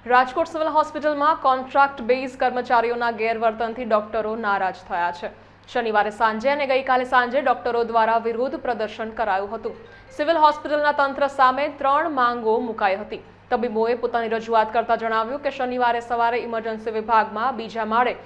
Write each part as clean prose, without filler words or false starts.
Rajkot civil હોસ્પિટલમાં contract base કર્મચારીઓના ગેરવર્તનથી ડોક્ટરો નારાજ થયા છે। શનિવારે સાંજે અને ગઈકાલે સાંજે ડોક્ટરો દ્વારા વિરોધ પ્રદર્શન કરાયું હતું। સિવિલ હોસ્પિટલના તંત્ર સામે 3 માંગો મુકાઈ હતી। તબીબોએ પોતાની રજૂઆત કરતા જણાવ્યું કે શનિવારે સવારે ઇમરજન્સી વિભાગમાં બીજા માળે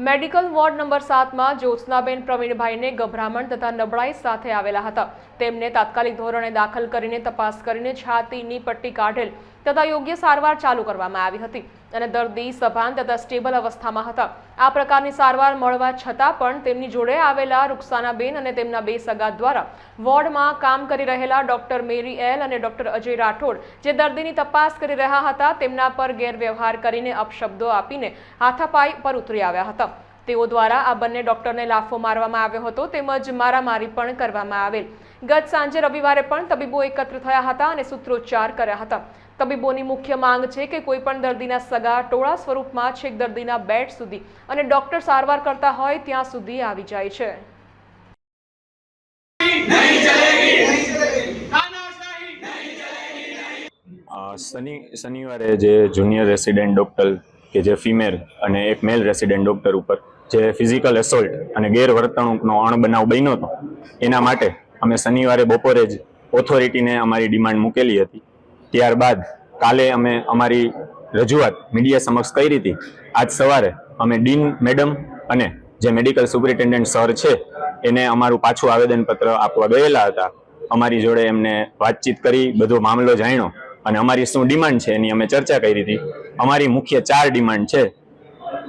મેડિકલ વોર્ડ નંબર 7 માં જ્યોત્સનાબેન પ્રવીણભાઈને ગભરામણ તથા નબળાઈ સાથે આવેલા હતા। તેમને તાત્કાલિક ધોરણે દાખલ કરીને તપાસ કરીને છાતીની પટ્ટી કાઢેલ તથા યોગ્ય સારવાર ચાલુ કરવામાં આવી હતી અને દર્દી સભાન તથા સ્ટેબલ અવસ્થામાં હતા। આ પ્રકારની સારવાર મળવા છતાં પણ તેમની જોડે આવેલા રૂકસાનાબેન અને તેમના 2 સગા દ્વારા વોર્ડમાં કામ કરી રહેલા ડોક્ટર મેરી એલ અને ડોક્ટર અજય રાઠોડ જે દર્દીની તપાસ કરી રહ્યા હતા તેમના પર ગેરવ્યવહાર કરીને અપશબ્દો આપીને હાથાપાઈ પર ઉતરી આવ્યા હતા। તેઓ દ્વારા આ બંને ડોક્ટરને લાફો મારવામાં આવ્યો હતો તેમજ મારામારી પણ કરવામાં આવેલ। ગત સાંજે રવિવારે પણ તબીબો એકત્ર થયા હતા અને સૂત્રોચ્ચાર કર્યા હતા। તબીબોની મુખ્ય માંગ છે કે કોઈ પણ દર્દીના સગા ટોળા સ્વરૂપમાં છેક દર્દીના બેડ સુધી અને ડોક્ટર સારવાર કરતા હોય ત્યાં સુધી આવી જાય છે। શનિવારે જે જુનિયર રેસિડેન્ટ ડોક્ટર કે જે ફિમેલ અને એક મેલ રેસિડેન્ટ ડોક્ટર ઉપર જે ફિઝિકલ એસોલ્ટ અને ગેરવર્તણૂકનો અણબનાવ બન્યો હતો એના માટે અમે શનિવારે બપોરે જ ઓથોરિટીને અમારી ડિમાન્ડ મૂકેલી હતી। ત્યારબાદ કાલે અમે અમારી રજૂઆત મીડિયા સમક્ષ કરી હતી। આજ સવારે અમે ડીન મેડમ અને જે મેડિકલ સુપરિન્ટેન્ડન્ટ સર છે એને અમારું પાછું આવેદનપત્ર આપવા ગયેલા હતા। અમારી જોડે એમને વાતચીત કરી બધો મામલો જાણ્યો અને અમારી શું ડિમાન્ડ છે એની અમે ચર્ચા કરી હતી। અમારી મુખ્ય 4 ડિમાન્ડ છે,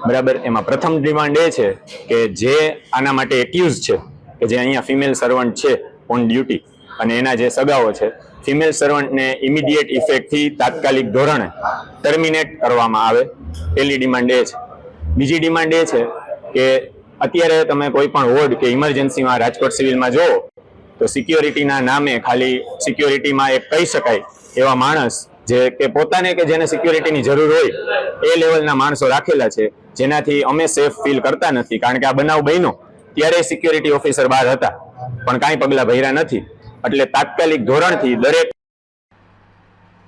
બરાબર। એમાં પ્રથમ ડિમાન્ડ એ છે કે જે આના માટે એક્યુઝ છે કે જે અહીંયા ફિમેલ સર્વન્ટ છે ઓન ડ્યુટી અને એના જે સગાઓ છે, ફિમેલ સર્વન્ટને ઇમિડિયેટ ઇફેક્ટથી તાત્કાલિક ધોરણે ટર્મિનેટ કરવામાં આવે, પહેલી ડિમાન્ડ એ છે। બીજી ડિમાન્ડ એ છે કે અત્યારે તમે કોઈ પણ વોર્ડ કે ઇમરજન્સીમાં રાજકોટ સિવિલમાં જુઓ તો સિક્યોરિટીના નામે ખાલી સિક્યોરિટીમાં એક કહી શકાય એવા માણસ જે કે પોતાને કે જેને સિક્યોરિટીની જરૂર હોય એ લેવલના માણસો રાખેલા છે, જેનાથી અમે સેફ ફીલ કરતા નથી। કારણ કે આ બનાવ બન્યો ત્યારે સિક્યોરિટી ઓફિસર બહાર હતા પણ કાંઈ પગલાં ભર્યા નથી। એટલે તાત્કાલિક ધોરણથી દરેક